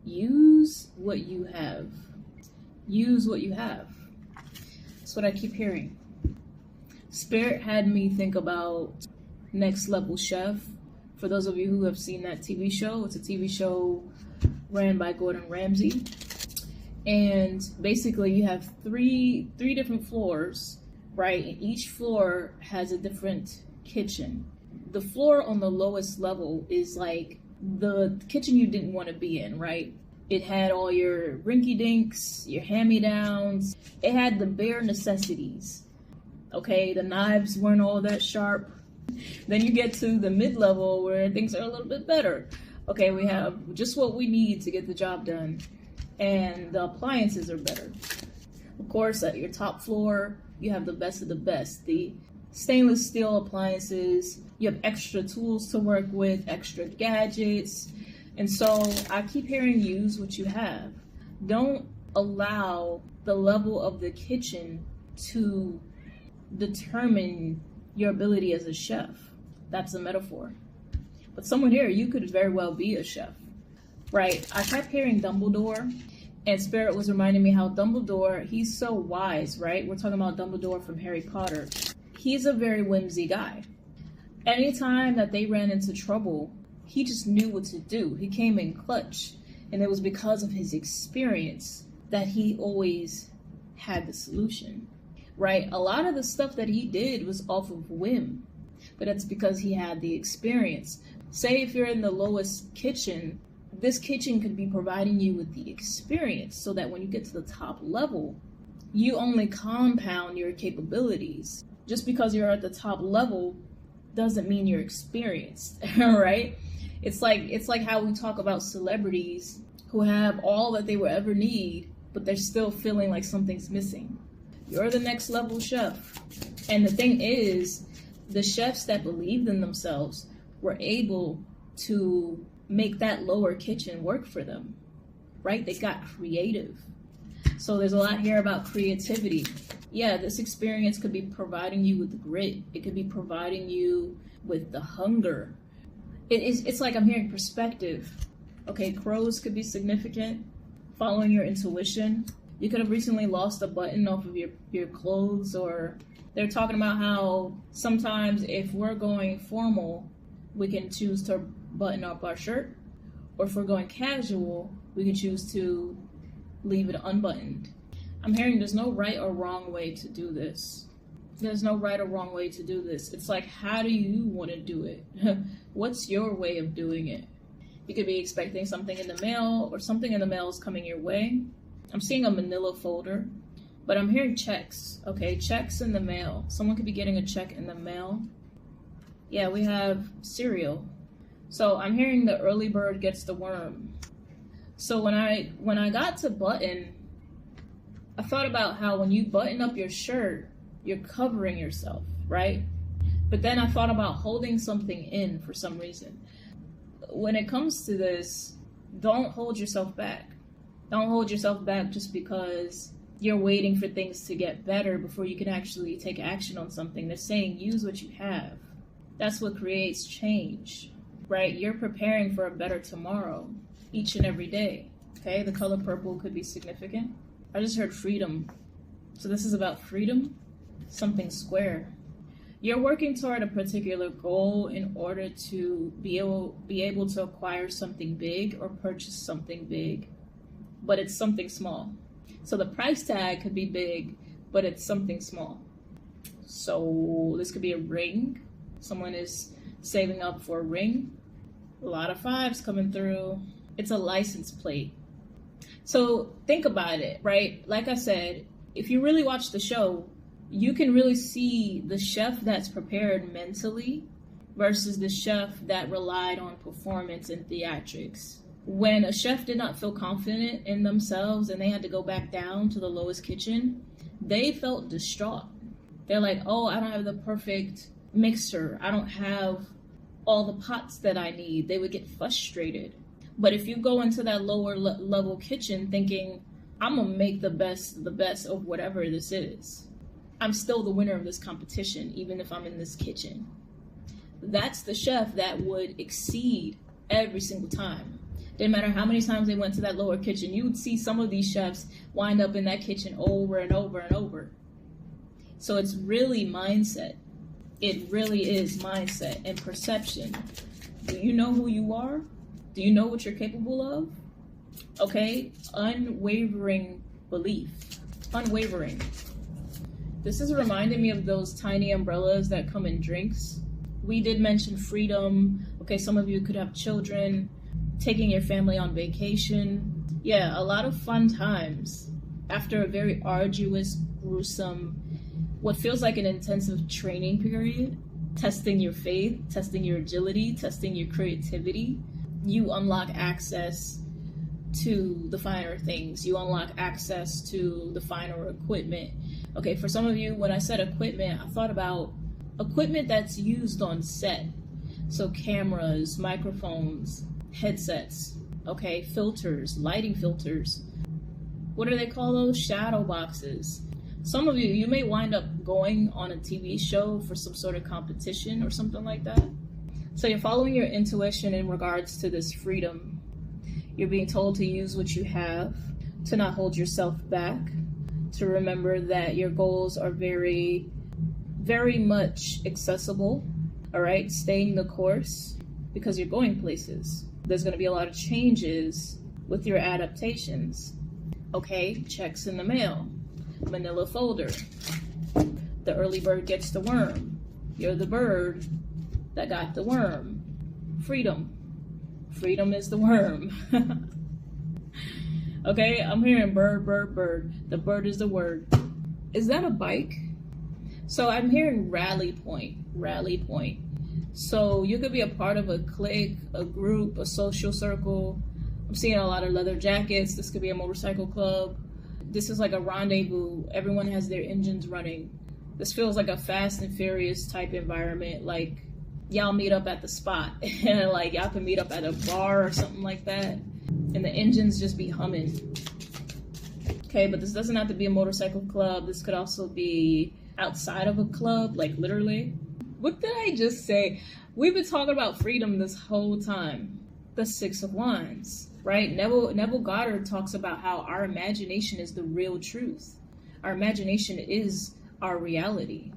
use what you have. Use what you have. That's what I keep hearing. Spirit had me think about Next Level Chef. For those of you who have seen that TV show, it's a TV show ran by Gordon Ramsay. And basically you have three different floors, right? And each floor has a different kitchen. The floor on the lowest level is like the kitchen you didn't want to be in, right? It had all your rinky-dinks, your hand-me-downs. It had the bare necessities. Okay, the knives weren't all that sharp. Then you get to the mid-level where things are a little bit better. Okay, we have just what we need to get the job done. And the appliances are better. Of course, at your top floor, you have the best of the best. The stainless steel appliances, you have extra tools to work with, extra gadgets. And so I keep hearing use what you have. Don't allow the level of the kitchen to determine your ability as a chef. That's a metaphor. But someone here, you could very well be a chef, right? I kept hearing Dumbledore, and Spirit was reminding me how Dumbledore, he's so wise, right? We're talking about Dumbledore from Harry Potter. He's a very whimsy guy. Anytime that they ran into trouble, he just knew what to do. He came in clutch, and it was because of his experience that he always had the solution, right? A lot of the stuff that he did was off of whim, but that's because he had the experience. Say if you're in the lowest kitchen, this kitchen could be providing you with the experience so that when you get to the top level, you only compound your capabilities. Just because you're at the top level doesn't mean you're experienced, right? It's like how we talk about celebrities who have all that they will ever need, but they're still feeling like something's missing. You're the next level chef. And the thing is, the chefs that believed in themselves were able to make that lower kitchen work for them, right? They got creative. So there's a lot here about creativity. Yeah, this experience could be providing you with the grit. It could be providing you with the hunger. It's like I'm hearing perspective. Okay, crows could be significant. Following your intuition. You could have recently lost a button off of your clothes, or they're talking about how sometimes if we're going formal, we can choose to button up our shirt, or if we're going casual, we can choose to leave it unbuttoned. I'm hearing there's no right or wrong way to do this. There's no right or wrong way to do this. It's like, how do you want to do it? What's your way of doing it? You could be expecting something in the mail, or something in the mail is coming your way. I'm seeing a manila folder, but I'm hearing checks. Okay, checks in the mail. Someone could be getting a check in the mail. Yeah, we have cereal. So I'm hearing the early bird gets the worm. So when I got to button, I thought about how when you button up your shirt, you're covering yourself, right? But then I thought about holding something in for some reason. When it comes to this, don't hold yourself back. Don't hold yourself back just because you're waiting for things to get better before you can actually take action on something. They're saying use what you have. That's what creates change, right? You're preparing for a better tomorrow each and every day, okay? The color purple could be significant. I just heard freedom. So this is about freedom, something square. You're working toward a particular goal in order to be able to acquire something big or purchase something big, but it's something small. So the price tag could be big, but it's something small. So this could be a ring. Someone is saving up for a ring. A lot of fives coming through. It's a license plate. So think about it, right? Like I said, if you really watch the show, you can really see the chef that's prepared mentally versus the chef that relied on performance and theatrics. When a chef did not feel confident in themselves and they had to go back down to the lowest kitchen, they felt distraught. They're like, oh, I don't have the perfect mixer. I don't have all the pots that I need. They would get frustrated. But if you go into that lower level kitchen thinking, I'm going to make the best of whatever this is. I'm still the winner of this competition, even if I'm in this kitchen. That's the chef that would exceed every single time. Didn't matter how many times they went to that lower kitchen, you would see some of these chefs wind up in that kitchen over and over and over. So it's really mindset. It really is mindset and perception. Do you know who you are? Do you know what you're capable of? Okay, unwavering belief. Unwavering. This is reminding me of those tiny umbrellas that come in drinks. We did mention freedom. Okay, some of you could have children, taking your family on vacation. Yeah, a lot of fun times after a very arduous, gruesome, what feels like an intensive training period, testing your faith, testing your agility, testing your creativity. You unlock access to the finer things. You unlock access to the finer equipment. Okay, for some of you, when I said equipment, I thought about equipment that's used on set. So cameras, microphones, headsets, okay, filters, lighting filters. What do they call those? Shadow boxes. Some of you, you may wind up going on a TV show for some sort of competition or something like that. So you're following your intuition in regards to this freedom. You're being told to use what you have, to not hold yourself back, to remember that your goals are very, very much accessible, all right? Staying the course because you're going places. There's going to be a lot of changes with your adaptations, okay? Checks in the mail, manila folder. The early bird gets the worm. You're the bird that got the worm. Freedom. Freedom is the worm. Okay, I'm hearing bird, bird, bird. The bird is the word. Is that a bike? So I'm hearing rally point, rally point. So you could be a part of a clique, a group, a social circle. I'm seeing a lot of leather jackets. This could be a motorcycle club. This is like a rendezvous. Everyone has their engines running. This feels like a Fast and Furious type environment. Like y'all meet up at the spot and like y'all can meet up at a bar or something like that. And the engines just be humming. Okay, but this doesn't have to be a motorcycle club. This could also be outside of a club, like literally. What did I just say? We've been talking about freedom this whole time. The Six of Wands, right? Neville Goddard talks about how our imagination is the real truth. Our imagination is our reality.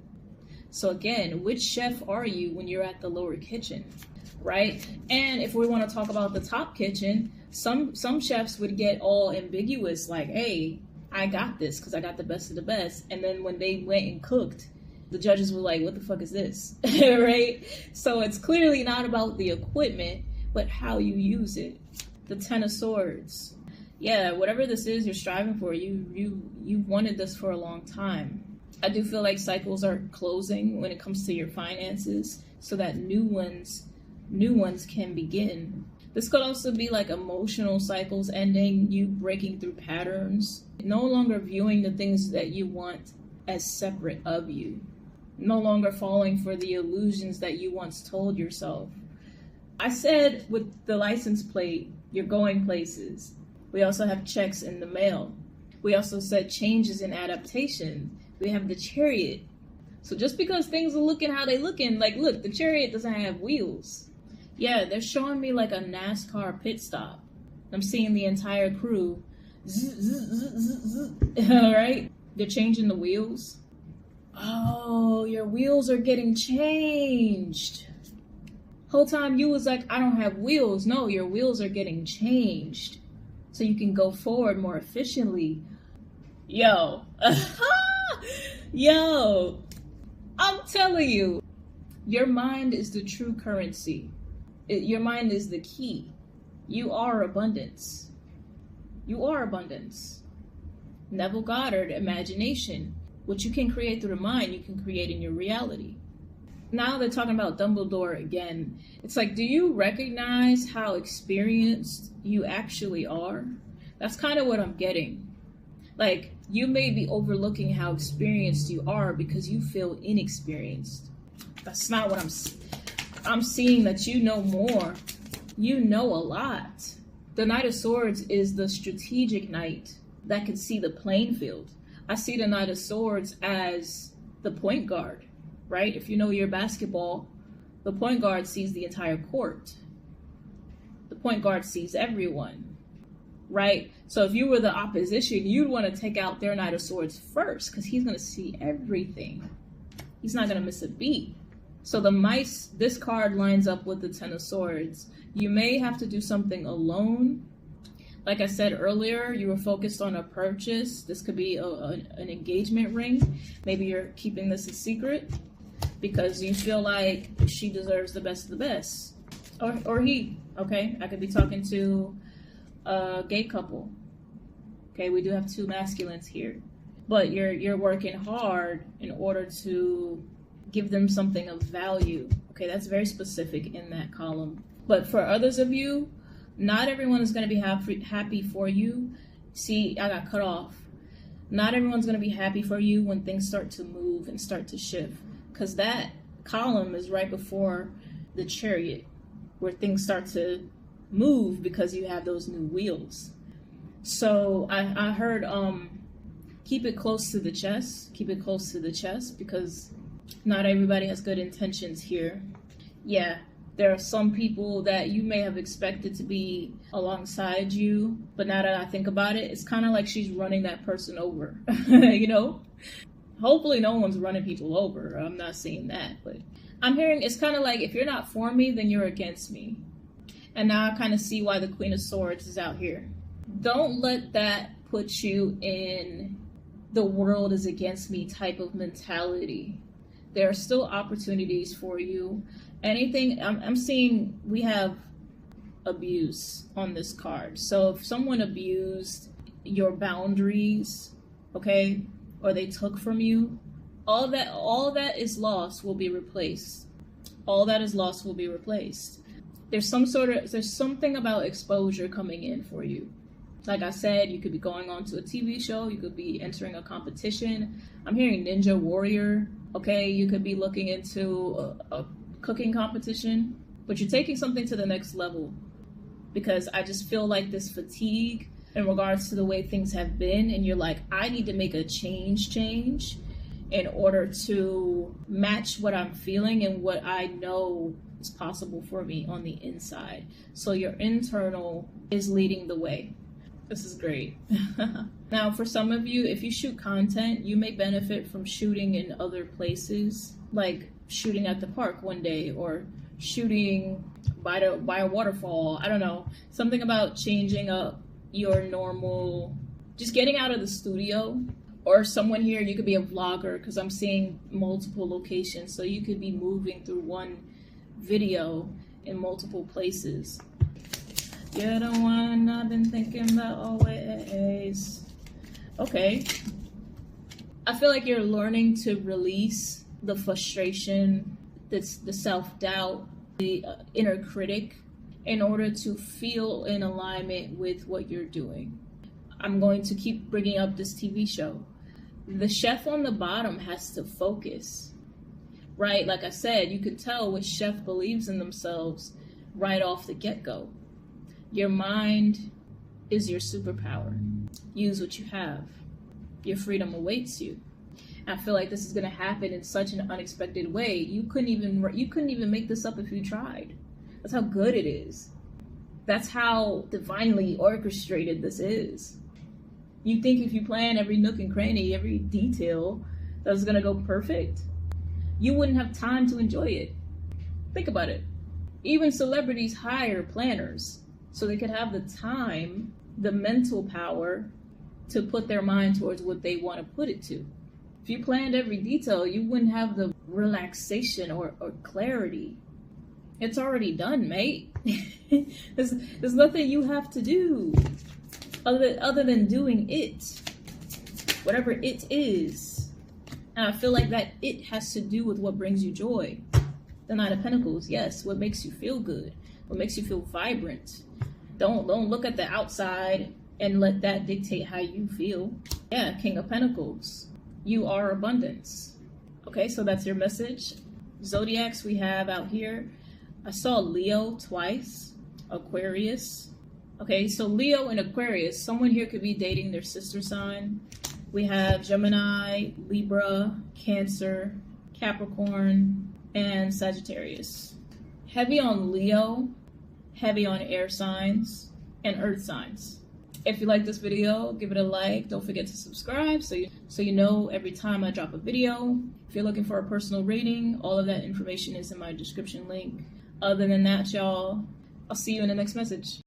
So again, which chef are you when you're at the lower kitchen, right? And if we want to talk about the top kitchen, some chefs would get all ambiguous, like, hey, I got this because I got the best of the best. And then when they went and cooked, the judges were like, what the fuck is this? Right? So it's clearly not about the equipment, but how you use it. The Ten of Swords. Yeah, whatever this is you're striving for, you've wanted this for a long time. I do feel like cycles are closing when it comes to your finances so that new ones can begin. This could also be like emotional cycles ending, you breaking through patterns, no longer viewing the things that you want as separate of you, no longer falling for the illusions that you once told yourself. I said with the license plate, you're going places. We also have checks in the mail. We also said changes in adaptation. We have the Chariot. So just because things are looking how they looking, like look, the Chariot doesn't have wheels. Yeah, they're showing me like a NASCAR pit stop. I'm seeing the entire crew. All right? They're changing the wheels. Oh, your wheels are getting changed. Whole time you was like, I don't have wheels. No, your wheels are getting changed so you can go forward more efficiently. Yo. Yo. I'm telling you, your mind is the true currency. Your mind is the key. You are abundance. You are abundance. Neville Goddard, imagination. What you can create through the mind, you can create in your reality. Now they're talking about Dumbledore again. It's like, do you recognize how experienced you actually are? That's kind of what I'm getting. Like, you may be overlooking how experienced you are because you feel inexperienced. That's not what I'm seeing, that you know more. You know a lot. The Knight of Swords is the strategic knight that can see the playing field. I see the Knight of Swords as the point guard, right? If you know your basketball, the point guard sees the entire court. The point guard sees everyone, right? So if you were the opposition, you'd want to take out their Knight of Swords first because he's going to see everything. He's not going to miss a beat. So the mice, this card lines up with the Ten of Swords. You may have to do something alone. Like I said earlier, you were focused on a purchase. This could be an engagement ring. Maybe you're keeping this a secret because you feel like she deserves the best of the best. Or he, okay? I could be talking to a gay couple. Okay, we do have two masculines here. But you're working hard in order to give them something of value. Okay, that's very specific in that column. But for others of you, not everyone is going to be happy for you. See, I got cut off. Not everyone's going to be happy for you when things start to move and start to shift. Because that column is right before the Chariot, where things start to move because you have those new wheels. So I heard keep it close to the chest. Keep it close to the chest because not everybody has good intentions here. Yeah, there are some people that you may have expected to be alongside you, but now that I think about it, it's kind of like she's running that person over, you know? Hopefully no one's running people over. I'm not seeing that, but I'm hearing it's kind of like if you're not for me, then you're against me. And now I kind of see why the Queen of Swords is out here. Don't let that put you in the world is against me type of mentality. There are still opportunities for you. Anything, I'm seeing we have abuse on this card. So if someone abused your boundaries, okay, or they took from you, all that is lost will be replaced. All that is lost will be replaced. There's something about exposure coming in for you. Like I said, you could be going on to a TV show, you could be entering a competition. I'm hearing Ninja Warrior, okay? You could be looking into a cooking competition, but you're taking something to the next level because I just feel like this fatigue in regards to the way things have been, and you're like, I need to make a change in order to match what I'm feeling and what I know is possible for me on the inside. So your internal is leading the way. This is great. Now, for some of you, if you shoot content, you may benefit from shooting in other places, like shooting at the park one day or shooting by a waterfall. I don't know. Something about changing up your normal, just getting out of the studio. Or someone here, you could be a vlogger because I'm seeing multiple locations. So you could be moving through one video in multiple places. You're the one I've been thinking about always. Okay. I feel like you're learning to release the frustration, the self-doubt, the inner critic in order to feel in alignment with what you're doing. I'm going to keep bringing up this TV show. The chef on the bottom has to focus, right? Like I said, you could tell which chef believes in themselves right off the get-go. Your mind is your superpower. Use what you have. Your freedom awaits you. I feel like this is going to happen in such an unexpected way. You couldn't even make this up if you tried. That's how good it is. That's how divinely orchestrated this is. You think if you plan every nook and cranny, every detail, that was going to go perfect? You wouldn't have time to enjoy it. Think about it. Even celebrities hire planners so they could have the time, the mental power to put their mind towards what they want to put it to. If you planned every detail, you wouldn't have the relaxation or clarity. It's already done, mate. There's nothing you have to do other than doing it, whatever it is. And I feel like that it has to do with what brings you joy. The Knight of Pentacles, yes, what makes you feel good, what makes you feel vibrant. Don't look at the outside and let that dictate how you feel. Yeah, King of Pentacles, you are abundance. Okay, so that's your message. Zodiacs we have out here. I saw Leo twice, Aquarius. Okay, so Leo and Aquarius, someone here could be dating their sister sign. We have Gemini, Libra, Cancer, Capricorn, and Sagittarius. Heavy on Leo, heavy on air signs and earth signs. If you like this video, give it a like. Don't forget to subscribe so you know every time I drop a video. If you're looking for a personal reading, all of that information is in my description link. Other than that, y'all, I'll see you in the next message.